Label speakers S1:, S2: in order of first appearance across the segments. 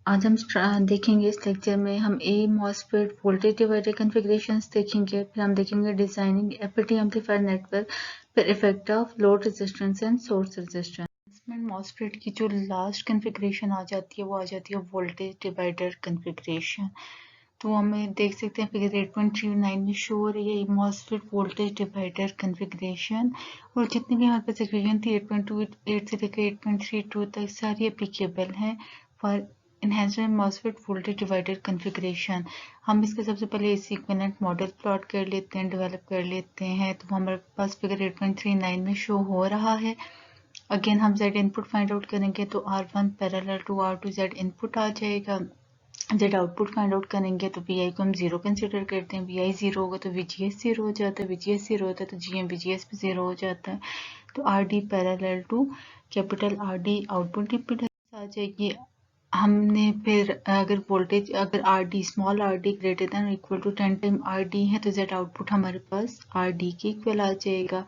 S1: आज हम देखेंगे इस लेक्चर में हम ए मॉसफेट वोल्टेज डिवाइडर कॉन्फ़िगरेशंस देखेंगे, फिर हम देखेंगे डिजाइनिंग एफईटी एम्पलीफायर नेटवर्क, फिर effect of load resistance and source resistance. MOSFET की जो लास्ट कॉन्फ़िगरेशन आ जाती है वो आ जाती है वोल्टेज डिवाइडर कॉन्फ़िगरेशन। तो हमें देख सकते हैं फिगर 8.39 में शो हो रही है मॉसफेट वोल्टेज डिवाइडर कॉन्फ़िगरेशन, और जितनी भी हमारे पास इक्वेशन थी 8.28 से लेकर 8.32 तक सारी एप्लीकेबल हैं for enhancement MOSFET voltage divider configuration. हम इसका सबसे पहले इस इक्विवेलेंट मॉडल प्लॉट कर लेते हैं, डेवलप कर लेते हैं। तो हमारे पास फिगर 8.39 में शो हो रहा है। अगेन हम Z इनपुट फाइंड आउट करेंगे तो R1 parallel to R2 Z input आ जाएगा। Z आउटपुट फाइंड आउट करेंगे तो VI को हम जीरो कंसिडर करते हैं, VI जीरो होगा तो VGS जीरो हो जाता है, VGS जीरो होता है तो GM VGS भी जीरो हो जाता है। तो RD parallel to capital RD output impedance आ जाएगी। हमने फिर अगर वोल्टेज अगर RD small RD greater than equal to 10 time RD है तो Z आउटपुट हमारे पास RD के इक्वल आ जाएगा।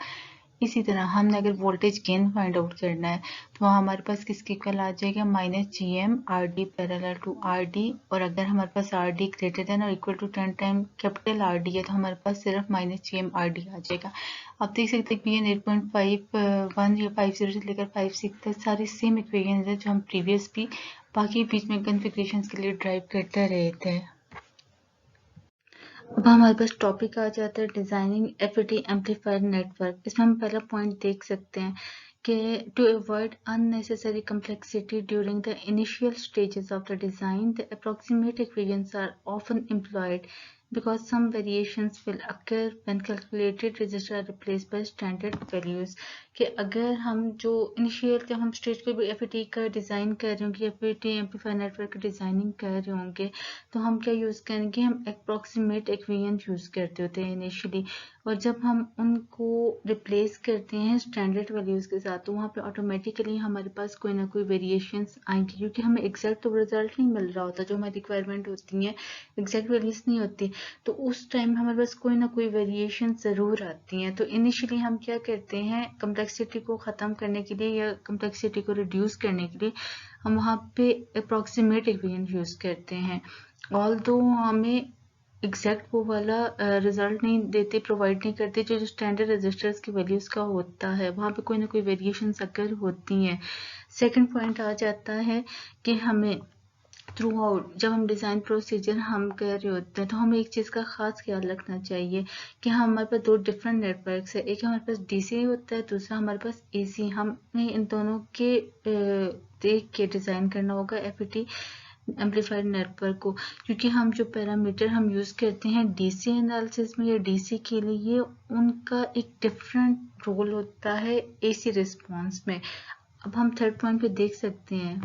S1: इसी तरह हमने अगर वोल्टेज गेन फाइंड आउट करना है तो वहाँ हमारे पास किसके इक्वल आ जाएगा -GM RD parallel to RD, और अगर हमारे पास RD ग्रेटर देन और equal to 10 time capital RD है तो हमारे पास सिर्फ -GM RD आ जाएगा। आप देख सकते हैं कि 8.51 या 50 से लेकर 56 तक सारी सेम इक्वेशन है जो हम प्रीवियस भी बाकी बीच में कॉन्फ़िगरेशंस के लिए ड्राइव करते रहे थे। अब हमारे पास टॉपिक आ जाता है डिजाइनिंग एफईटी एम्पलीफायर नेटवर्क। इसमें हम पहला पॉइंट देख सकते हैं कि to avoid unnecessary complexity during the initial stages of the design, the approximate equations are often employed because some variations will occur when calculated resistors are replaced by standard values। कि अगर हम जो initial जब हम stage पे FET का design कर रहे होंगे, एफईटी एम्पलीफायर नेटवर्क की डिज़ाइनिंग कर रहे होंगे तो हम क्या यूज़ करेंगे, हम अप्रॉक्सीमेट इक्वेशन यूज़ करते होते हैं इनिशियली, और जब हम उनको रिप्लेस करते हैं स्टैंडर्ड वैल्यूज़ के साथ तो वहाँ पे ऑटोमेटिकली हमारे पास कोई ना कोई वेरिएशंस आएंगी, क्योंकि हमें एग्जैक्ट तो रिजल्ट नहीं मिल रहा होता, जो हमारी रिक्वायरमेंट होती है एग्जैक्ट वैल्यूज नहीं होती, तो उस टाइम हमारे पास कोई ना कोई वेरिएशन ज़रूर आती हैं। तो इनिशियली हम क्या करते हैं, कम्प्लेक्सिटी को ख़त्म करने के लिए या कम्प्लेक्सिटी को रिड्यूस करने के लिए हम वहाँ पे अप्रॉक्सीमेट इक्वेशन यूज़ करते हैं। ऑल्दो हमें एग्जैक्ट वो वाला रिजल्ट नहीं देते, प्रोवाइड नहीं करते जो स्टैंडर्ड रजिस्टर्स की वैल्यूज का होता है, वहाँ पे कोई ना कोई वेरिएशन अगर होती हैं। सेकंड पॉइंट आ जाता है कि हमें थ्रू आउट जब हम डिज़ाइन प्रोसीजर हम कर रहे होते हैं तो हमें एक चीज़ का ख़ास ख्याल रखना चाहिए कि हमारे पास दो डिफरेंट नेटवर्क्स है, एक हमारे पास डीसी होता है, दूसरा हमारे पास एसी। हमें इन दोनों के देख के डिज़ाइन करना होगा एफईटी एम्पलीफायर नेटवर्क को, क्योंकि हम जो पैरामीटर हम यूज़ करते हैं डीसी एनालिसिस में या डीसी के लिए उनका एक डिफरेंट रोल होता है एसी रिस्पॉन्स में। अब हम थर्ड पॉइंट पे देख सकते हैं,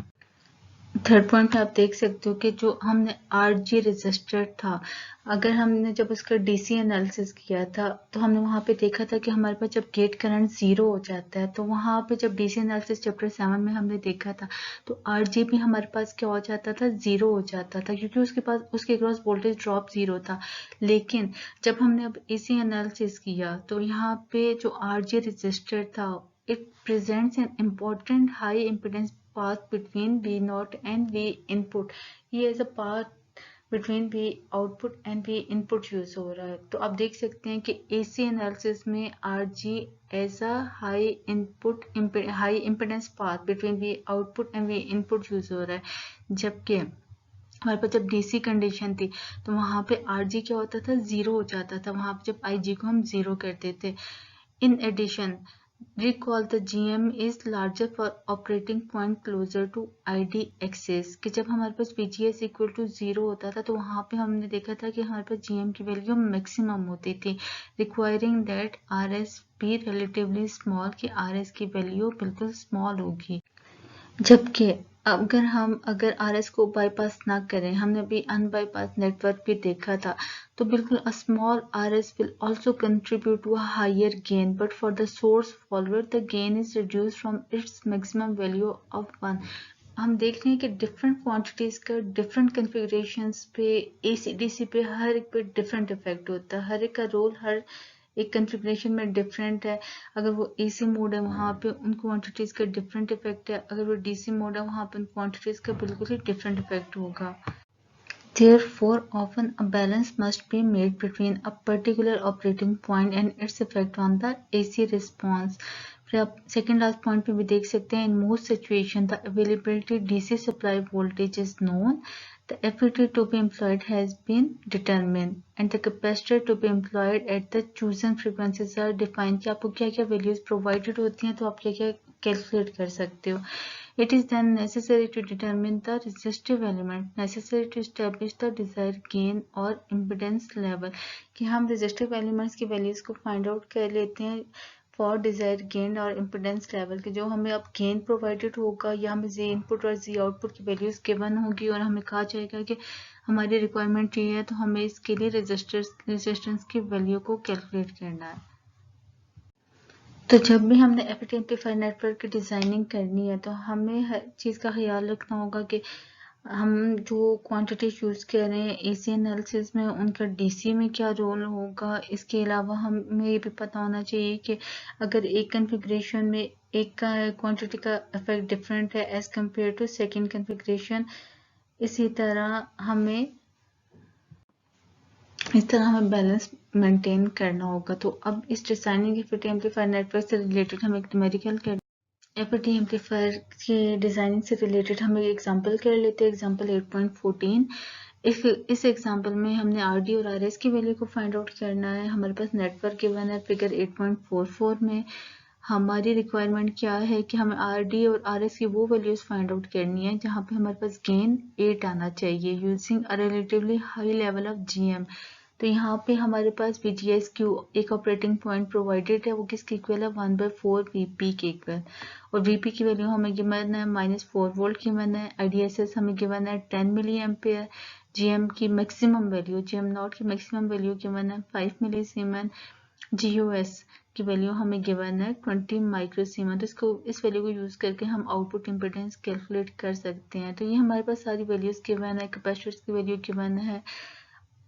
S1: थर्ड पॉइंट पे आप देख सकते हो कि जो हमने RG रजिस्टर था, अगर हमने जब उसका डीसी एनालिसिस किया था तो हमने वहाँ पे देखा था कि हमारे पास जब गेट करंट जीरो हो जाता है तो वहाँ पे जब डीसी एनालिसिस चैप्टर 7 में हमने देखा था तो RG भी हमारे पास क्या हो जाता था, जीरो हो जाता था, क्योंकि उसके पास उसके क्रॉस वोल्टेज ड्रॉप जीरो था। लेकिन जब हमने अब एसी एनालिसिस किया तो यहाँ पे जो RG रजिस्टर था it presents an important high impedance path between V0 and V input। ये as a path between V output and V input use हो रहा है। तो आप देख सकते हैं कि AC एनालिसिस में RG as a high impedance path between V output and V input use हो रहा है, जबकि हमारे पास जब डीसी कंडीशन थी तो वहाँ पे RG क्या होता था, जीरो हो जाता था, वहाँ पे जब IG को हम जीरो करते थे। In addition, recall the GM is larger for operating point closer to ID axis, कि जब हमारे पास VGS इक्वल टू जीरो होता था तो वहाँ पे हमने देखा था कि हमारे पास GM की वैल्यू मैक्सिमम होती थी, रिक्वायरिंग दैट RS भी रिलेटिवली स्मॉल, कि RS की वैल्यू बिल्कुल स्मॉल होगी। जबकि अगर RS को बाईपास ना करें, हमने भी अनबाईपास नेटवर्क भी देखा था, तो बिल्कुल a small RS will also contribute to a higher gain, but for the source follower the gain is reduced from its maximum value of 1। हम देख रहे हैं कि डिफरेंट क्वांटिटीज का डिफरेंट कन्फिगरेशंस पे AC DC पे हर एक पे डिफरेंट इफेक्ट होता है, हर एक का रोल हर एक कॉन्फ़िगरेशन में डिफरेंट है, अगर वो AC मोड है वहाँ पे उन क्वांटिटीज़ का डिफरेंट इफेक्ट है, अगर वो DC मोड है वहाँ पे उन क्वांटिटीज़ का बिल्कुल ही डिफरेंट इफेक्ट होगा। Therefore, often a balance must be made between a particular operating point and its effect on the AC response. फिर आप सेकेंड लास्ट पॉइंट पे भी देख सकते हैं, in most situations the availability DC supply voltage is known, the FET to be employed has been determined, and the capacitor to be employed at the chosen frequencies are defined. कि आपको क्या क्या values provided होती हैं तो आप क्या क्या कैलकुलेट कर सकते हो. It is then necessary to determine the resistive element necessary to establish the desired gain or impedance level. कि हम resistive elements की values को find out कर लेते हैं for desired gain और impedance level कि जो हमें अब gain provided होगा या हमें Z input और Z output की values given होगी और हमें कहा जाएगा कि हमारी requirement ये है तो हमें इसके लिए resistance की value को calculate करना है. तो जब भी हमने FET एम्पलीफायर नेटवर्क की डिज़ाइनिंग करनी है तो हमें हर चीज़ का ख्याल रखना होगा कि हम जो क्वांटिटी यूज़ कर रहे हैं AC एनालिसिस में उनका DC में क्या रोल होगा. इसके अलावा हमें ये भी पता होना चाहिए कि अगर एक कॉन्फ़िगरेशन में एक का क्वांटिटी का इफेक्ट डिफरेंट है as compare to second configuration, इसी तरह हमें बैलेंस मेंटेन करना होगा. तो अब इस डिजाइनिंग FET एम्पलीफायर नेटवर्क से रिलेटेड हम एक न्यूमेरिकल कर FET एम्पलीफायर के डिजाइनिंग से रिलेटेड हम एक एग्जांपल कर लेते हैं. एग्जांपल 8.14. इस एग्जांपल में हमने RD और RS की वैल्यू को फाइंड आउट करना है. हमारे पास नेटवर्क गिवन है फिगर 8.44 में. हमारी रिक्वायरमेंट क्या है कि हमें RD और RS की वो वैल्यूज फाइंड आउट करनी है जहाँ पे हमारे पास गेन 8 आना चाहिए using a relatively high level of GM. तो यहाँ पे हमारे पास VGSQ एक ऑपरेटिंग पॉइंट प्रोवाइडेड है, वो किसके इक्वल है 1/4 VP के इक्वल, और VP की वैल्यू हमें गिवन है -4 वोल्ट गिवन है. IDSS हमें गिवन है 10 मिली एम्पेयर. GM की मैक्सिमम वैल्यू GM नॉट की मैक्सिमम वैल्यू गिवन है 5 मिली सीमेन. GOS की वैल्यू हमें गिवन है 20 माइक्रो सीमेन. तो इस वैल्यू को यूज करके हम आउटपुट इम्पीडेंस कैलकुलेट कर सकते हैं. तो ये हमारे पास सारी वैल्यूज गिवन है. कैपेसिटर्स की वैल्यू गिवन है,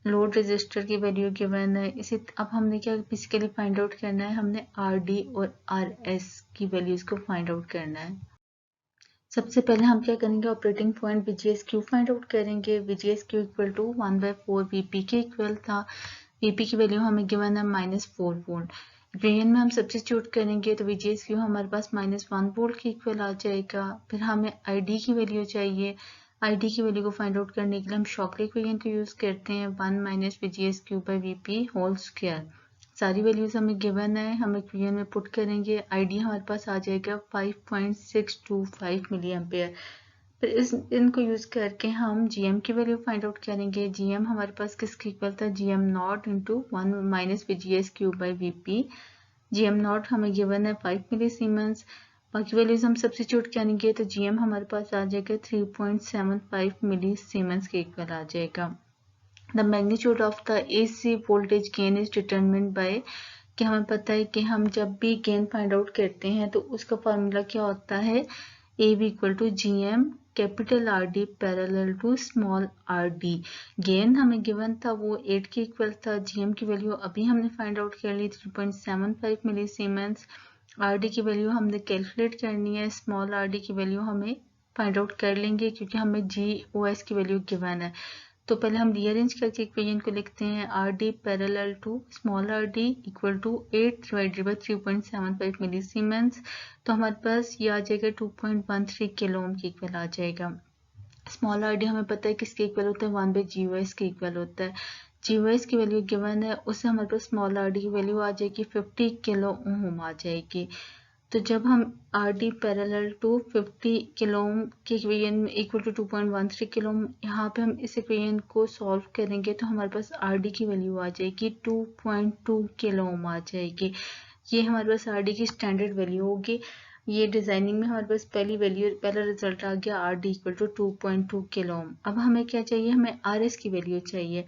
S1: लोड रेजिस्टर की वैल्यू गिवन है. इसी अब हमने क्या बेसिकली फाइंड आउट करना है, हमने RD और RS की वैल्यूज को फाइंड आउट करना है. सबसे पहले हम क्या करेंगे, operating point VGSQ find out करेंगे. VGSQ इक्वल टू 1/4 VP के इक्वल था. VP की वैल्यू हमें गिवन है -4 वोल्ट. इक्वेशन में हम सब्स्टिट्यूट करेंगे तो VGSQ हमारे पास -1 वोल्ट के इक्वल आ जाएगा. फिर हमें ID की वैल्यू चाहिए. ID की वैल्यू को फाइंड आउट करने के लिए हम शॉकली इक्वेशन को यूज करते हैं 1 - VGSQ/VP होल स्क्वायर. सारी वैल्यूज हमें गिवन है, हम इक्वेशन में पुट करेंगे. ID हमारे पास आ जाएगा 5.625 मिली एम्पेयर. फिर इनको यूज करके हम GM की वैल्यू फाइंड आउट करेंगे. GM हमारे पास किसके इक्वल था, GM not into 1 - VGSQ/VP. GM not हमें गिवन है 5 मिली सीमेंस. बाकी वैल्यूज हम सब्स्टिट्यूट करेंगे तो GM हमारे पास आ जाएगा 3.75 मिली सीमेंस के इक्वल आ जाएगा. The magnitude of the AC voltage gain is determined bye, कि हमें पता है कि हम जब भी गेन फाइंड आउट करते हैं तो उसका फार्मूला क्या होता है, AB equal to GM capital RD parallel to small RD. Gain हमें गिवन था वो 8 के इक्वल था. GM की वैल्यू अभी हमने फाइंड आउट कर ली 3.75 मिली सीमेंस. RD की वैल्यू हमने कैलकुलेट करनी है. स्मॉल RD की वैल्यू हमें फाइंड आउट कर लेंगे क्योंकि हमें GOS की वैल्यू गिवन है. तो पहले हम रीअरेंज करके इक्वेशन को लिखते हैं. RD parallel to small RD equal to 8 divided by 3.75 milli siemens. तो हमारे पास ये आ जाएगा 2.13 किलो ओम के इक्वल आ जाएगा. स्मॉल RD हमें पता है किसके इक्वल होता है, 1/GOS के इक्वल होता है. GOS की वैल्यू गिवन है, उससे हमारे पास स्मॉल RD की वैल्यू आ जाएगी 50 किलो ओम आ जाएगी. तो जब हम RD parallel to 50 kilo ohm के equation equal to 2.13 kilo ohm, यहाँ पे हम इस इक्वेशन को सॉल्व करेंगे तो हमारे पास RD की वैल्यू आ जाएगी 2.2 किलो ओम आ जाएगी. ये हमारे पास RD की स्टैंडर्ड वैल्यू होगी. ये डिजाइनिंग में हमारे पास पहला रिजल्ट आ गया RD equal to 2.2 kilo ohm. अब हमें क्या चाहिए, हमें RS की वैल्यू चाहिए.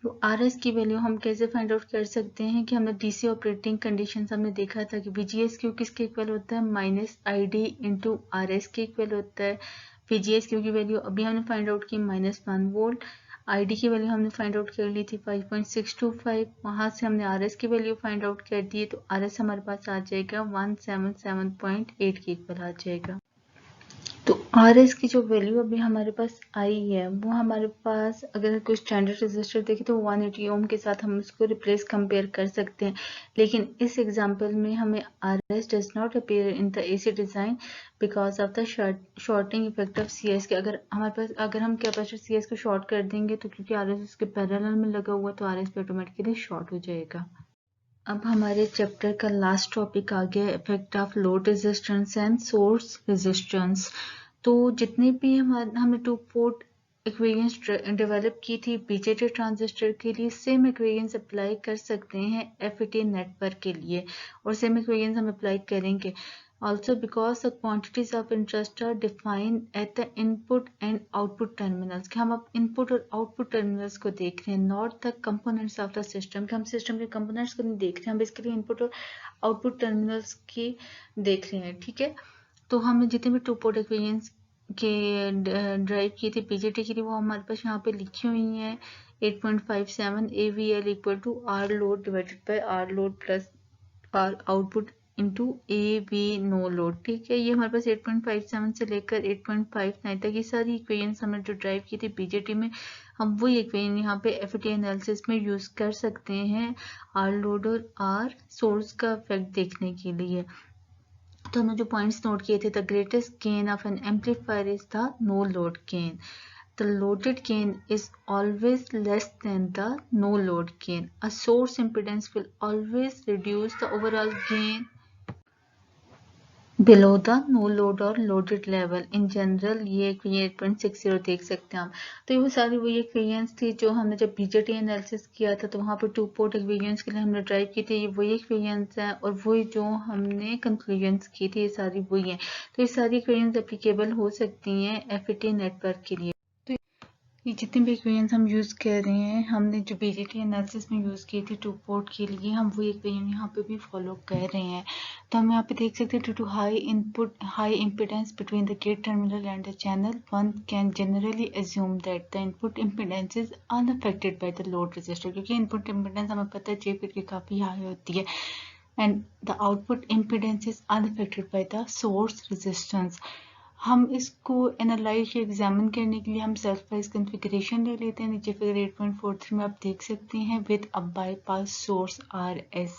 S1: तो RS की वैल्यू हम कैसे फाइंड आउट कर सकते हैं कि हमने DC ऑपरेटिंग कंडीशन हमने देखा था कि VGSQ किसके इक्वल होता है, -ID इंटू RS के इक्वल होता है. VGSQ की वैल्यू अभी हमने फाइंड आउट की -1 वोल्ट. ID की वैल्यू हमने फाइंड आउट कर ली थी 5.625, वहाँ से हमने RS की वैल्यू फाइंड आउट कर दी है, तो RS हमारे पास आ जाएगा 177.8 के इक्वल आ जाएगा। तो RS की जो वैल्यू अभी हमारे पास आई है वो हमारे पास, अगर कोई स्टैंडर्ड रजिस्टर देखे तो 180 ओम के साथ हम उसको रिप्लेस कंपेयर कर सकते हैं, लेकिन इस एग्जांपल में हमें RS does not appear in the AC design because of the shorting effect of CS के। अगर हम कैपेसिटर CS को शॉर्ट कर देंगे तो क्योंकि RS उसके पैरेलल में लगा हुआ तो RS पे ऑटोमेटिकली शॉर्ट हो जाएगा। अब हमारे चैप्टर का लास्ट टॉपिक आ गया effect of load resistance and source resistance. तो जितने भी हमने टू पोर्ट इक्वेशंस डेवलप की थी बीजेटी ट्रांजिस्टर के लिए, सेम इक्वेशंस अप्लाई कर सकते हैं FET नेटवर्क के लिए, और सेम इक्वेशंस हम अप्लाई करेंगे। Also, because the quantities of interest are defined at the input and output terminals, कि हम अब input और output terminals को देख रहे हैं, not the components of the system, कि हम system के components को नहीं देख रहे हैं, हम basically input और output terminals की देख रहे हैं, ठीक है। तो हमने जितने भी टू पोर्ट इक्वेशंस के ड्राइव की थी बीजेटी के लिए वो हमारे पास यहाँ पे लिखी हुई हैं। 8.57 AVL equal to R load divided by R load plus R output into AV no load, ठीक है। ये हमारे पास 8.57 से लेकर 8.59 तक ये सारी इक्वेशंस हमने जो ड्राइव की थी बीजेटी में, हम वही इक्वेशन यहाँ पे FET एनालिसिस में यूज कर सकते हैं R लोड और R सोर्स का इफेक्ट देखने के लिए। तो हमने जो पॉइंट्स नोट किए थे, the greatest gain of an amplifier is the no load gain, the loaded gain is always less than the no load gain. A source impedance will always reduce the overall gain below the no load or loaded level. In general ये equation 8.60 देख सकते हैं हम। तो ये वो सारी वही इक्वेशंस थी जो हमने जब बीजेटी एनालिसिस किया था तो वहाँ पर टू पोर्ट इक्वेशंस के लिए हमने ड्राइव की थी, ये वही इक्वेशंस हैं और वही जो हमने कंक्लूजन्स की थी ये सारी वही हैं। तो ये सारी इक्वेशंस एप्लीकेबल हो सकती हैं FET नेटवर्क के लिए। ये जितने भी इक्वेशंस हम यूज़ कर रहे हैं, हमने जो बीजेटी एनालिसिस में यूज़ की थी टू पोर्ट के लिए, हम वही इक्वेशन यहाँ पे भी फॉलो कर रहे हैं। तो हम यहाँ पे देख सकते हैं due to high impedance between the gate terminal and the channel, one can generally assume that the input impedance is unaffected by the load resistor, क्योंकि इनपुट इम्पिडेंस हमें पता है JFET की काफ़ी हाई होती है, and the output impedance is unaffected by the source resistance. हम इसको एनालाइज या एग्जामिन करने के लिए हम सेल्फ वाइज कॉन्फ़िगरेशन ले लेते हैं। नीचे फिगर 8.43 में आप देख सकते हैं with a bypass source RS।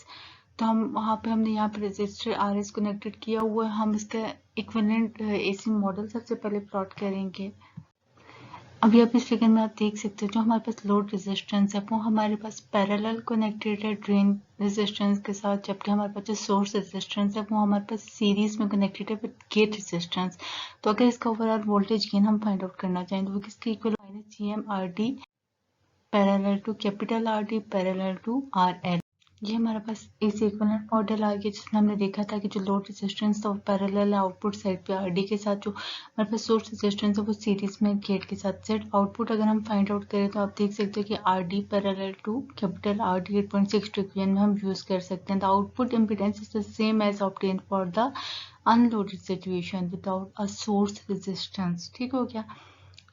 S1: तो हम वहाँ पे हमने यहाँ पे रजिस्टर RS कनेक्टेड किया हुआ है। हम इसका इक्विवेलेंट AC मॉडल सबसे पहले प्लॉट करेंगे। अभी आप इस फिगर में आप देख सकते हो जो हमारे पास लोड रेजिस्टेंस है वो हमारे पास पैरेलल कनेक्टेड है ड्रेन रेजिस्टेंस के साथ, जबकि हमारे पास जो सोर्स रेजिस्टेंस है वो हमारे पास सीरीज में कनेक्टेड है विद गेट रेजिस्टेंस। तो अगर इसका ओवरऑल वोल्टेज गेन हम फाइंड आउट करना चाहें तो वो किसके इक्वल -GM/RD parallel to capital RD parallel to RL। ये हमारे पास AC इक्विवेलेंट मॉडल आ गया जिसमें हमने देखा था कि जो लोड रेजिस्टेंस था वो पैरेलल है आउटपुट साइड पे RD के साथ, जो हमारे पास सोर्स रेजिस्टेंस है वो सीरीज में गेट के साथ। सेट आउटपुट अगर हम फाइंड आउट करें तो आप देख सकते हैं कि RD parallel to capital RD 8.62 equation में हम यूज कर सकते हैं। The output impedance is the same as obtained for the unloaded situation without a source resistance, ठीक हो गया।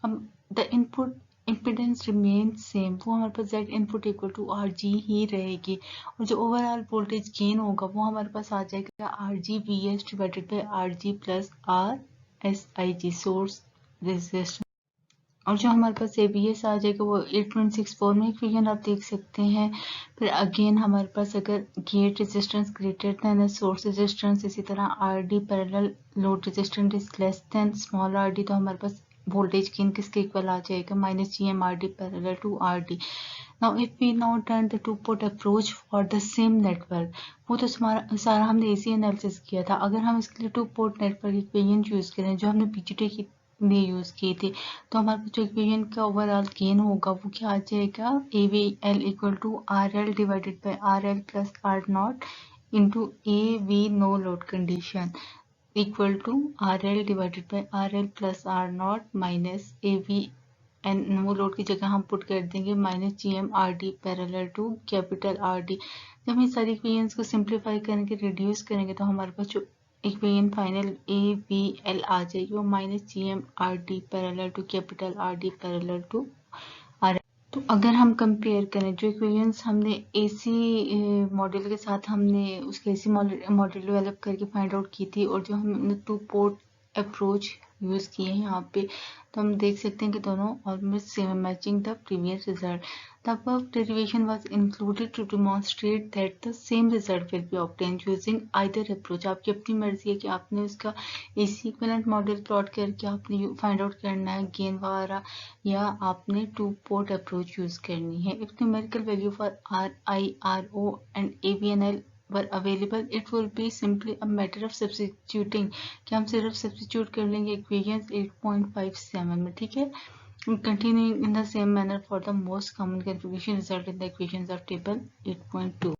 S1: अब the input impedance remain same, वो हमारे पास Z input equal to RG ही रहेगी, और जो ओवरऑल वोल्टेज गेन होगा वो हमारे पास आ जाएगा RG VS divided by RG plus RSIG source resistance, और जो हमारे पास ABS आ जाएगा वो 8.64 में इक्वेशन आप देख सकते हैं। फिर अगेन हमारे पास अगर gate resistance greater than source resistance, इसी तरह RD parallel load resistance is less than small RD, तो हमारे पास वोल्टेज गेन किसके इक्वल आ जाएगा -GM/RD parallel to RD। Now if we now turn the two port approach for the same network, वो तो सारा हमने AC एनालिसिस किया था। अगर हम इसके लिए two port network equation use करें जो हमने BJT की लिए यूज किए थे, तो हमारे पास जो इक्वेशन का ओवरऑल गेन होगा वो क्या आ जाएगा AVL equal to RL divided by RL plus R0 into AV no load condition equal to RL divided by RL plus R0 minus AV and no load की जगह हम पुट कर देंगे -GM/RD parallel to capital RD। जब हम इस सारी equations को सिंप्लीफाई करेंगे रिड्यूस करेंगे तो हमारे पास जो इक्वेशन फाइनल AVL आ जाएगी वो -GM/RD parallel to capital RD parallel to RL। तो अगर हम कंपेयर करें जो इक्वेशंस हमने एसी मॉडल के साथ हमने उसके एसी मॉडल डेवलप करके फाइंड आउट की थी और जो हमने 2 पोर्ट अप्रोच यूज़ किए हैं यहाँ पे, तो हम देख सकते हैं कि दोनों almost same, matching the previous result. The above derivation was included to demonstrate that the same result will be obtained using either approach. आपकी अपनी मर्जी है कि आपने उसका AC इक्विवेलेंट मॉडल प्लॉट करके आपने फाइंड आउट करना है गेन वगैरह, या आपने 2 पोर्ट अप्रोच यूज करनी है. If numerical value for RI, RO and ABNL were available, it will be simply a matter of substituting, कि हम सिर्फ सब्सिट्यूट कर लेंगे इक्वेशंस 8.57 में. ठीक है. Continuing in the same manner for the most common configuration result in the equations of table 8.2.